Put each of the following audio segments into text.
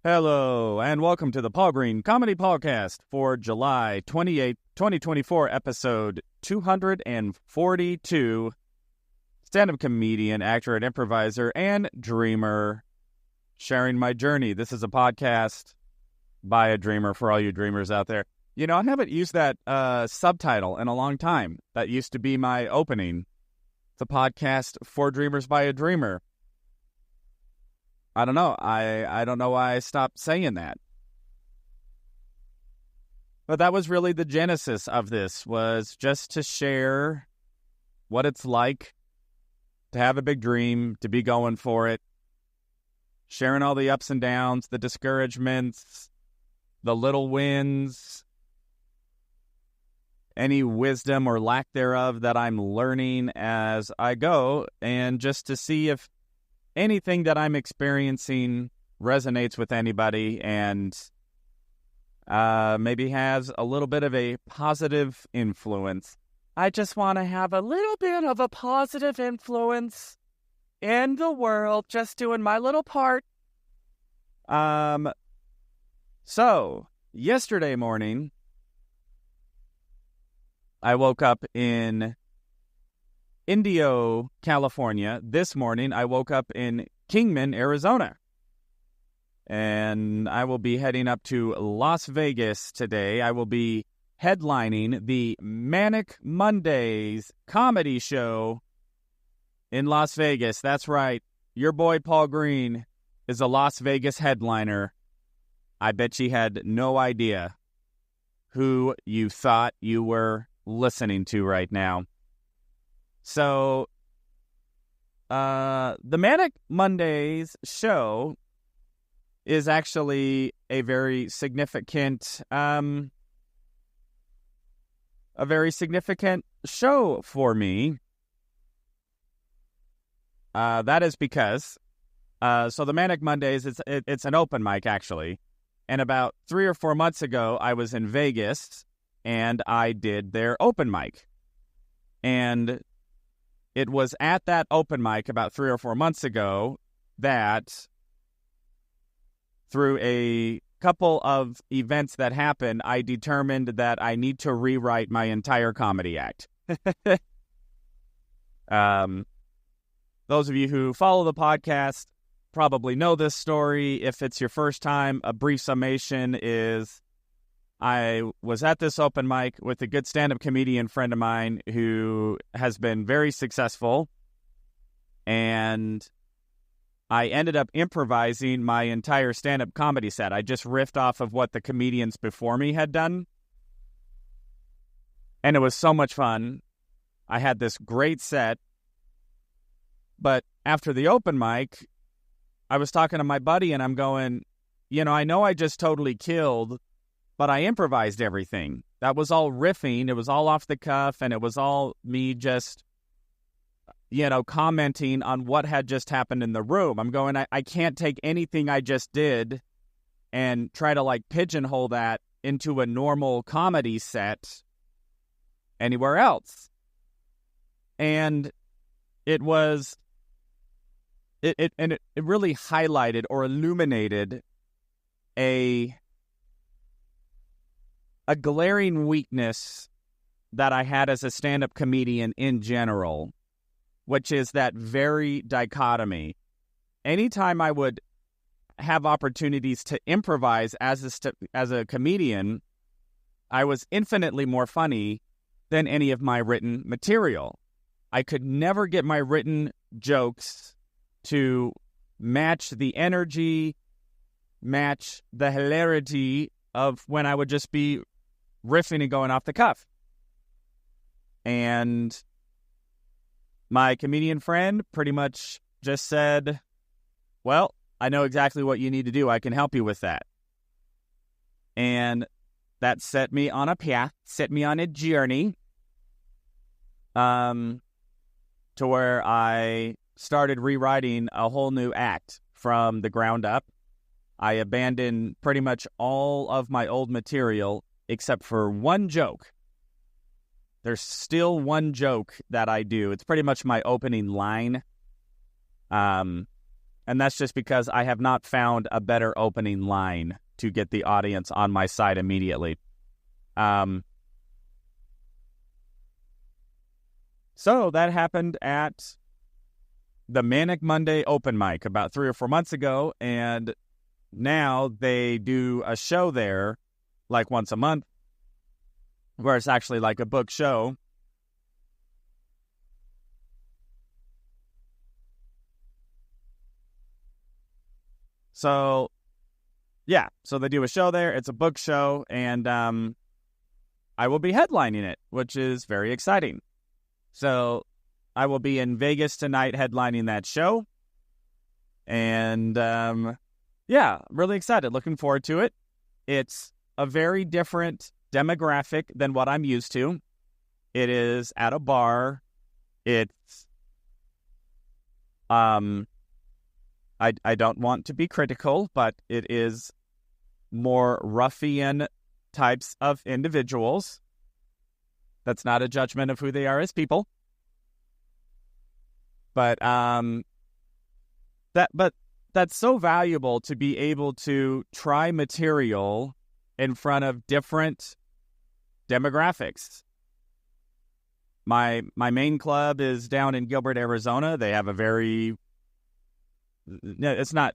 Hello, and welcome to the Paul Green Comedy PaulCast for July 28, 2024, episode 242. Stand-up comedian, actor, and improviser, and dreamer, sharing my journey. This is a podcast by a dreamer for all you dreamers out there. You know, I haven't used that subtitle in a long time. That used to be my opening. It's a podcast for dreamers by a dreamer. I don't know. I don't know why I stopped saying that. But that was really the genesis of this, was just to share what it's like to have a big dream, to be going for it, sharing all the ups and downs, the discouragements, the little wins, any wisdom or lack thereof that I'm learning as I go, and just to see if anything that I'm experiencing resonates with anybody and maybe has a little bit of a positive influence. I just want to have a little bit of a positive influence in the world, just doing my little part. So, yesterday morning, I woke up in Indio, California. This morning, I woke up in Kingman, Arizona. And I will be heading up to Las Vegas today. I will be headlining the Manic Mondays comedy show in Las Vegas. That's right. Your boy Paul Green is a Las Vegas headliner. I bet you had no idea who you thought you were listening to right now. So, the Manic Mondays show is actually a very significant, show for me. That is because, so the Manic Mondays, it's an open mic actually, and about 3 or 4 months ago, I was in Vegas and I did their open mic, and it was at that open mic about 3 or 4 months ago that, through a couple of events that happened, I determined that I need to rewrite my entire comedy act. Those of you who follow the podcast probably know this story. If it's your first time, a brief summation is I was at this open mic with a good stand-up comedian friend of mine who has been very successful, and I ended up improvising my entire stand-up comedy set. I just riffed off of what the comedians before me had done, and it was so much fun. I had this great set, but after the open mic, I was talking to my buddy, and I'm going, I know I just totally killed, but I improvised everything. That was all riffing. It was all off the cuff, and it was all me just, commenting on what had just happened in the room. I'm going, I can't take anything I just did and try to, pigeonhole that into a normal comedy set anywhere else. And it was, it really highlighted or illuminated a glaring weakness that I had as a stand-up comedian in general, which is that very dichotomy. Anytime I would have opportunities to improvise as a comedian, I was infinitely more funny than any of my written material. I could never get my written jokes to match the energy, match the hilarity of when I would just be riffing and going off the cuff. And my comedian friend pretty much just said, well, I know exactly what you need to do. I can help you with that. And that set me on a path, set me on a journey, to where I started rewriting a whole new act from the ground up. I abandoned pretty much all of my old material except for one joke. There's still one joke that I do. It's pretty much my opening line. And that's just because I have not found a better opening line to get the audience on my side immediately. So that happened at the Manic Monday open mic about 3 or 4 months ago, and now they do a show there like once a month where it's actually like a book show. So, yeah, so they do a show there. It's a book show, and I will be headlining it, which is very exciting. So I will be in Vegas tonight headlining that show. And, yeah, really excited. Looking forward to it. It's a very different demographic than what I'm used to. It is at a bar. It's, I don't want to be critical, but it is more ruffian types of individuals. That's not a judgment of who they are as people. But that's so valuable to be able to try material in front of different demographics. My main club is down in Gilbert, Arizona. They have a very, it's not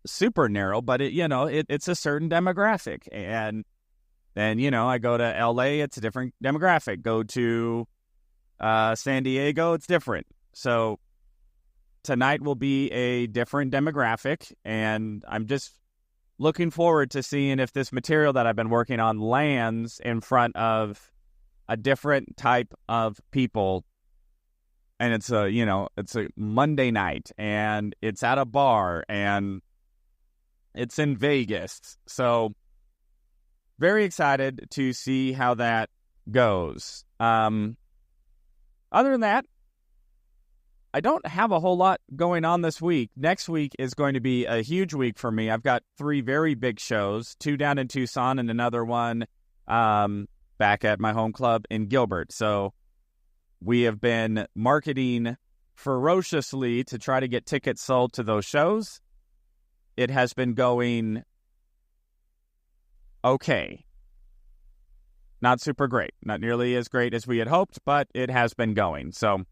super narrow, but it's a certain demographic. And then, I go to LA, it's a different demographic. Go to San Diego, it's different. So tonight will be a different demographic, and I'm just looking forward to seeing if this material that I've been working on lands in front of a different type of people. And it's a Monday night, and it's at a bar, and it's in Vegas. So very excited to see how that goes. Other than that, I don't have a whole lot going on this week. Next week is going to be a huge week for me. I've got 3 very big shows, 2 down in Tucson and another one back at my home club in Gilbert. So we have been marketing ferociously to try to get tickets sold to those shows. It has been going okay. Not super great. Not nearly as great as we had hoped, but it has been going. So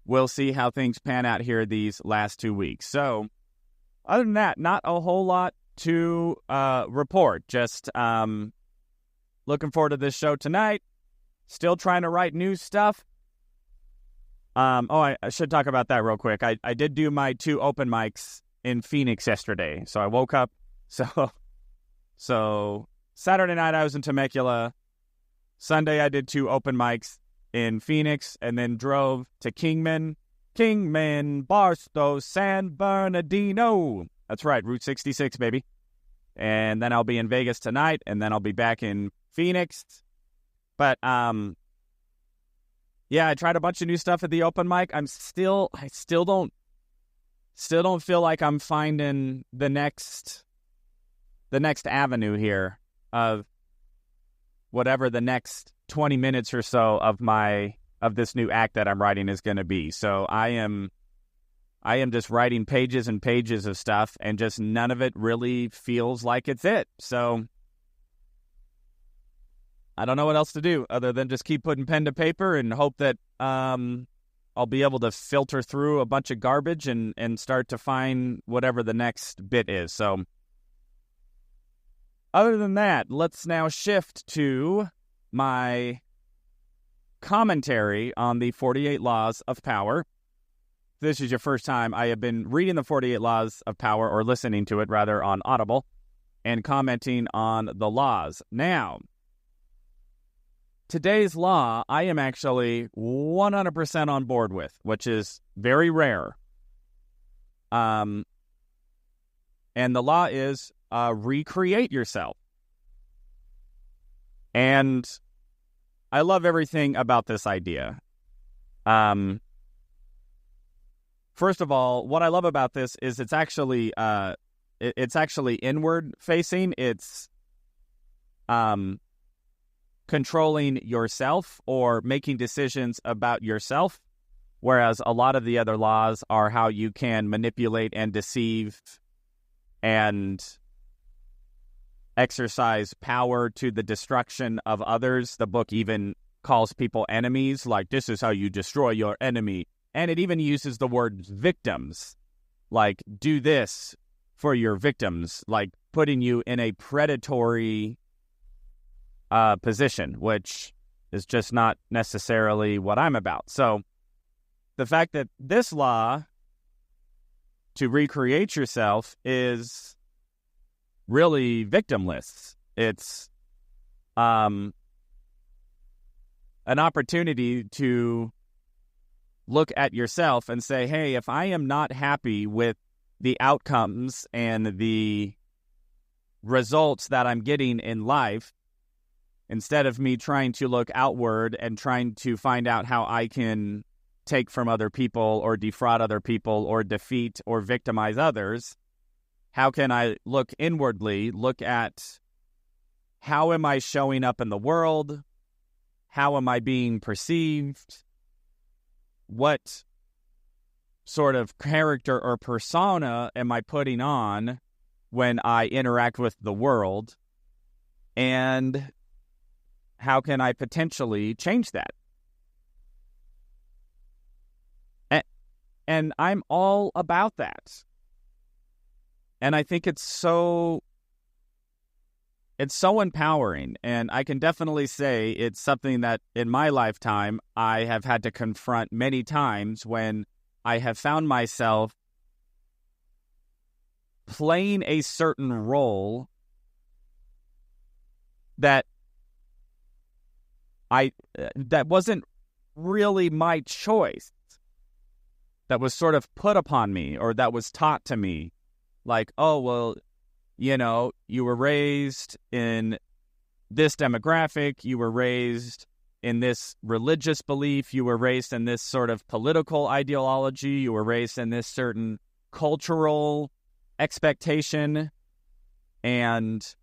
we'll see how things pan out here these last 2 weeks. So other than that, not a whole lot to report. Just looking forward to this show tonight. Still trying to write new stuff. I should talk about that real quick. I did do my 2 open mics in Phoenix yesterday. So I woke up. So Saturday night I was in Temecula. Sunday I did 2 open mics in Phoenix, and then drove to Kingman, Barstow, San Bernardino. That's right, Route 66, baby. And then I'll be in Vegas tonight, and then I'll be back in Phoenix. But I tried a bunch of new stuff at the open mic. I still don't feel like I'm finding the next avenue here of whatever the next 20 minutes or so of this new act that I'm writing is going to be. So I am just writing pages and pages of stuff, and just none of it really feels like it's it. So I don't know what else to do other than just keep putting pen to paper and hope that I'll be able to filter through a bunch of garbage and start to find whatever the next bit is. So other than that, let's now shift to my commentary on the 48 Laws of Power. If this is your first time, I have been reading the 48 Laws of Power, or listening to it rather, on Audible, and commenting on the laws. Now, today's law I am actually 100% on board with, which is very rare. And the law is recreate yourself. And I love everything about this idea. First of all, what I love about this is it's actually inward facing. It's controlling yourself, or making decisions about yourself, Whereas a lot of the other laws are how you can manipulate and deceive and exercise power to the destruction of others. The book even calls people enemies, like this is how you destroy your enemy. And it even uses the word victims, like do this for your victims, like putting you in a predatory position, which is just not necessarily what I'm about. So the fact that this law to recreate yourself is really victimless. It's an opportunity to look at yourself and say, hey, if I am not happy with the outcomes and the results that I'm getting in life, instead of me trying to look outward and trying to find out how I can take from other people or defraud other people or defeat or victimize others, how can I look inwardly, look at how am I showing up in the world? How am I being perceived? What sort of character or persona am I putting on when I interact with the world? And how can I potentially change that? And I'm all about that. And I think it's so empowering. And I can definitely say it's something that in my lifetime I have had to confront many times when I have found myself playing a certain role that that wasn't really my choice, that was sort of put upon me or that was taught to me. Like, oh, well, you know, you were raised in this demographic, you were raised in this religious belief, you were raised in this sort of political ideology, you were raised in this certain cultural expectation, and,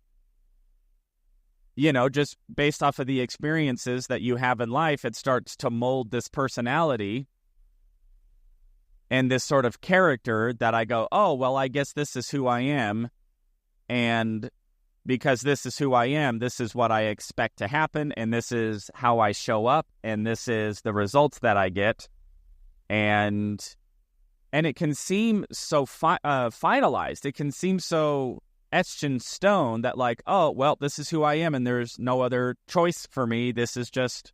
you know, just based off of the experiences that you have in life, it starts to mold this personality and this sort of character that I go, oh, well, I guess this is who I am. And because this is who I am, this is what I expect to happen. And this is how I show up. And this is the results that I get. And it can seem so finalized. It can seem so etched in stone that like, oh, well, this is who I am. And there's no other choice for me. This is just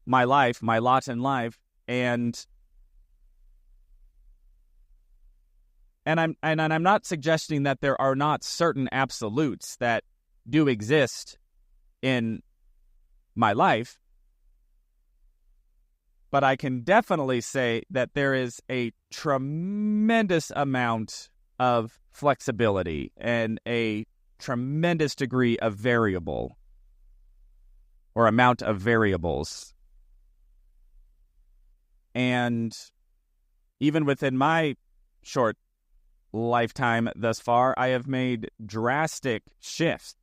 my life, my lot in life. And I'm not suggesting that there are not certain absolutes that do exist in my life, but I can definitely say that there is a tremendous amount of flexibility and a tremendous degree of variable or amount of variables. And even within my short lifetime thus far, I have made drastic shifts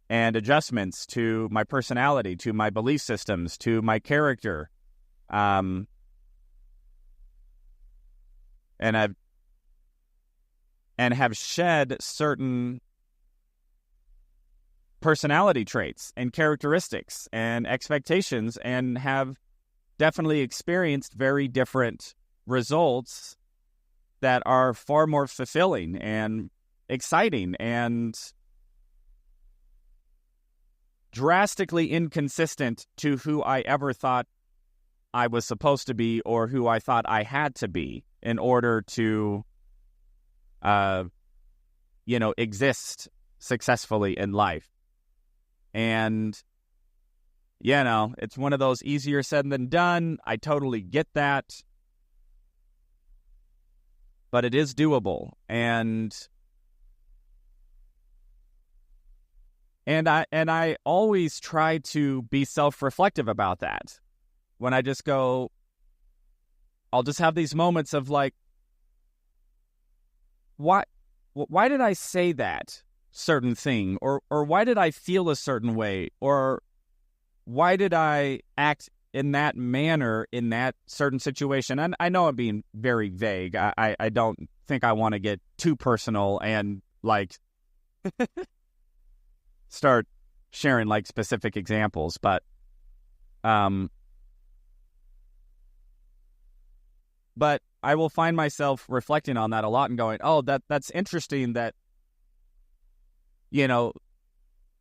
and adjustments to my personality, to my belief systems, to my character, and have shed certain personality traits and characteristics and expectations, and have definitely experienced very different results that are far more fulfilling and exciting and drastically inconsistent to who I ever thought I was supposed to be or who I thought I had to be in order to, exist successfully in life. And, it's one of those easier said than done. I totally get that. But it is doable, and I always try to be self-reflective about that. When I just go, I'll just have these moments of like, why did I say that certain thing, or why did I feel a certain way, or why did I act in that manner, in that certain situation, and I know I'm being very vague. I don't think I want to get too personal and like start sharing like specific examples, but I will find myself reflecting on that a lot and going, oh, that's interesting that, you know,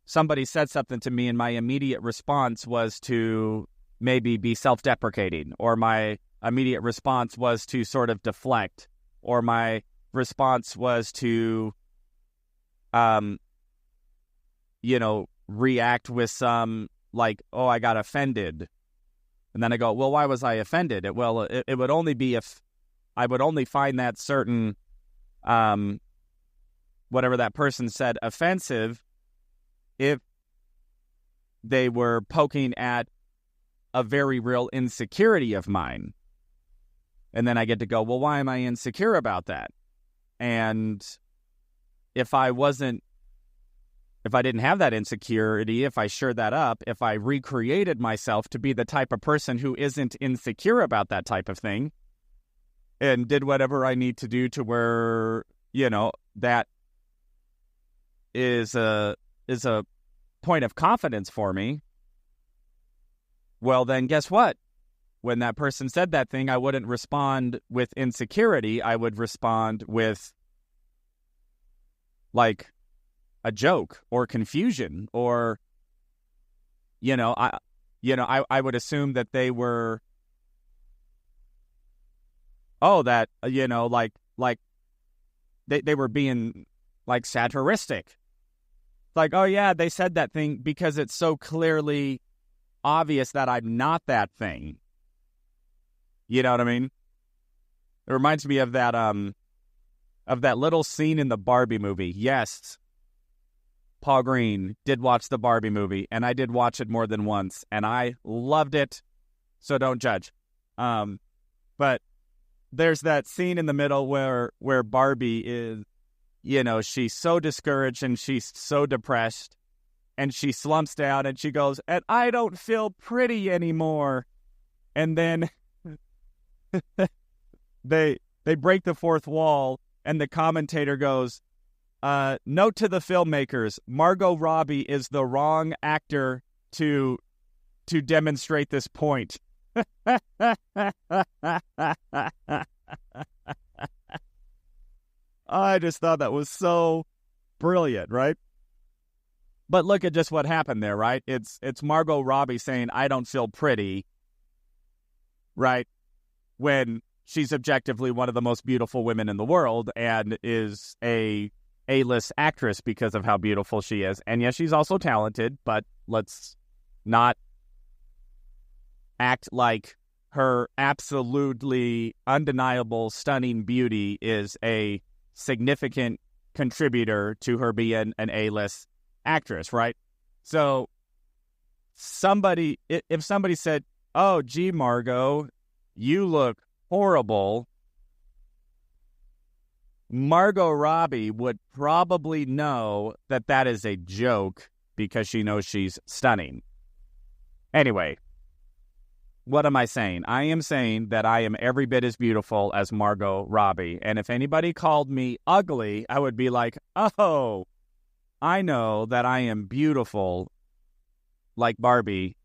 somebody said something to me and my immediate response was to maybe be self-deprecating, or my immediate response was to sort of deflect, or my response was to, react with some like, oh, I got offended. And then I go, well, why was I offended? It would only be if I would only find that certain, whatever that person said, offensive if they were poking at a very real insecurity of mine. And then I get to go, well, why am I insecure about that? And if I didn't have that insecurity, if I shored that up, if I recreated myself to be the type of person who isn't insecure about that type of thing and did whatever I need to do to where, that is a point of confidence for me, well, then guess what? When that person said that thing, I wouldn't respond with insecurity. I would respond with like a joke or confusion, or I would assume that they were like they were being like satiristic. Like, oh yeah, they said that thing because it's so clearly obvious that I'm not that thing. You know what I mean? It reminds me of that little scene in the Barbie movie. Yes, Paul Green did watch the Barbie movie, and I did watch it more than once, and I loved it, so don't judge. But there's that scene in the middle where Barbie is, she's so discouraged and she's so depressed, and she slumps down and she goes, and I don't feel pretty anymore. And then they break the fourth wall, and the commentator goes, note to the filmmakers, Margot Robbie is the wrong actor to demonstrate this point. I just thought that was so brilliant, right? But look at just what happened there, right? It's Margot Robbie saying, I don't feel pretty, right? When she's objectively one of the most beautiful women in the world and is a A-list actress because of how beautiful she is. And yes, she's also talented, but let's not act like her absolutely undeniable, stunning beauty is a significant contributor to her being an A-list actress, right? So if somebody said, oh, gee, Margot, you look horrible, Margot Robbie would probably know that that is a joke because she knows she's stunning. Anyway, what am I saying? I am saying that I am every bit as beautiful as Margot Robbie. And if anybody called me ugly, I would be like, oh, I know that I am beautiful like Barbie.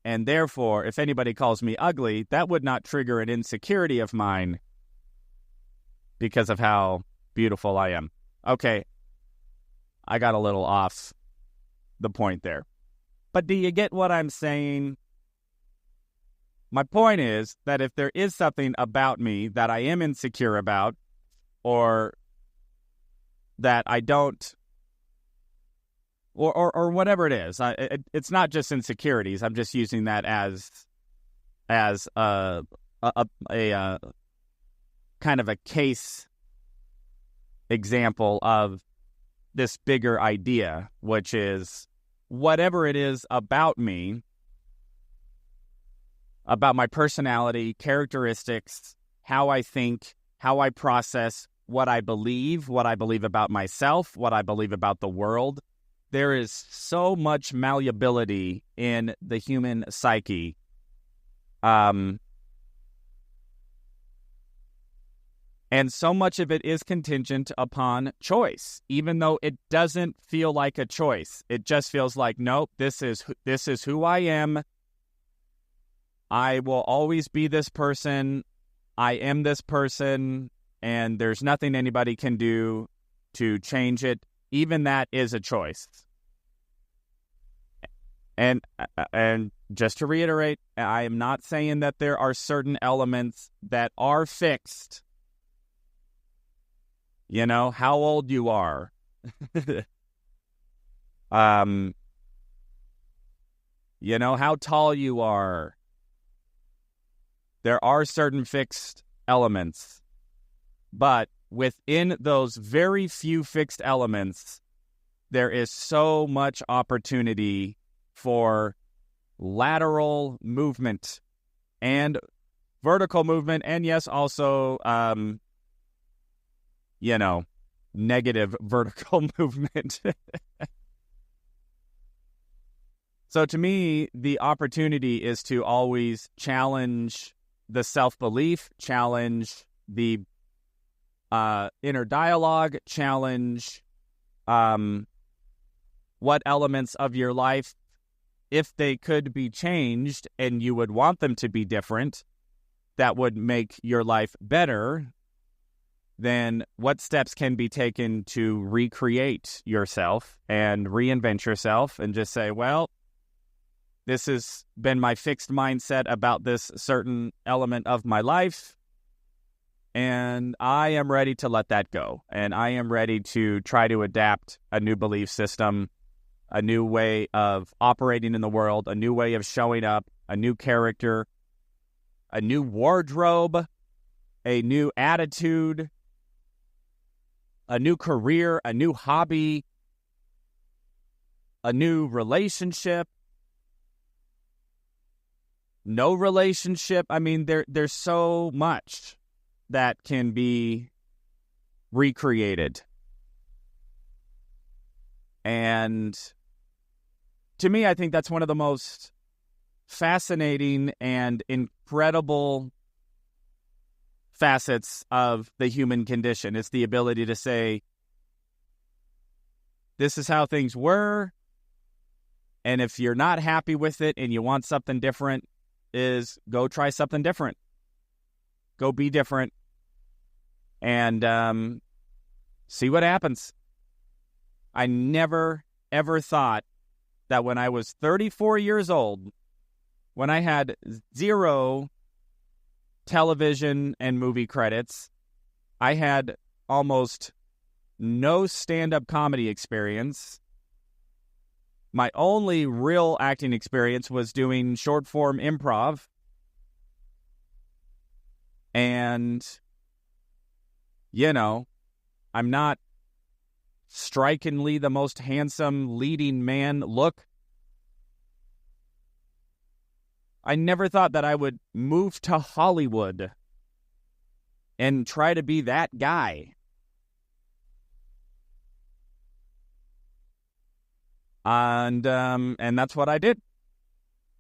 And therefore, if anybody calls me ugly, that would not trigger an insecurity of mine because of how beautiful I am. Okay, I got a little off the point there. But do you get what I'm saying? My point is that if there is something about me that I am insecure about, or that I don't, or whatever it is, it's not just insecurities. I'm just using that as a kind of a case example of this bigger idea, which is whatever it is about me, about my personality, characteristics, how I think, how I process, what I believe about myself, what I believe about the world. There is so much malleability in the human psyche And so much of it is contingent upon choice, even though it doesn't feel like a choice. It just feels like, nope, this is who I am. I will always be this person. I am this person, and there's nothing anybody can do to change it. Even that is a choice. And just to reiterate, I am not saying that there are certain elements that are fixed. You know, how old you are. You know, how tall you are. There are certain fixed elements. But within those very few fixed elements, there is so much opportunity for lateral movement and vertical movement. And yes, also, negative vertical movement. So to me, the opportunity is to always challenge the self-belief, challenge the inner dialogue, challenge what elements of your life, if they could be changed and you would want them to be different, that would make your life better, then what steps can be taken to recreate yourself and reinvent yourself and just say, well, this has been my fixed mindset about this certain element of my life, and I am ready to let that go. And I am ready to try to adapt a new belief system, a new way of operating in the world, a new way of showing up, a new character, a new wardrobe, a new attitude, a new career, a new hobby, a new relationship, no relationship. I mean, there's so much that can be recreated. And to me, I think that's one of the most fascinating and incredible facets of the human condition. It's the ability to say, this is how things were, and if you're not happy with it and you want something different, is go try something different. Go be different and see what happens. I never, ever thought that when I was 34 years old, when I had 0 television and movie credits, I had almost no stand-up comedy experience. My only real acting experience was doing short-form improv. And, I'm not strikingly the most handsome leading man look. I never thought that I would move to Hollywood and try to be that guy. And that's what I did.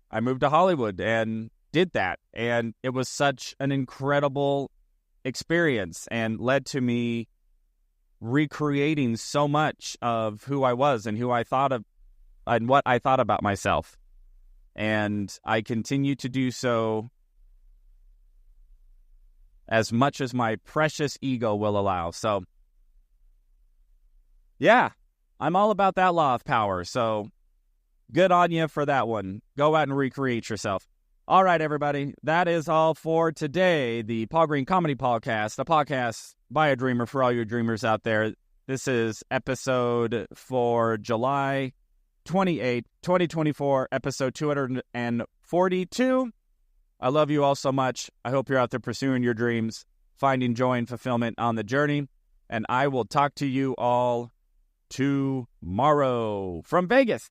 I moved to Hollywood and did that. And it was such an incredible experience and led to me recreating so much of who I was and who I thought of and what I thought about myself. And I continue to do so as much as my precious ego will allow. So, yeah, I'm all about that law of power. So, good on you for that one. Go out and recreate yourself. All right, everybody. That is all for today. The Paul Green Comedy PaulCast, a podcast by a dreamer for all you dreamers out there. This is episode for July 28, 2024, episode 242. I love you all so much. I hope you're out there pursuing your dreams, finding joy and fulfillment on the journey. And I will talk to you all tomorrow from Vegas.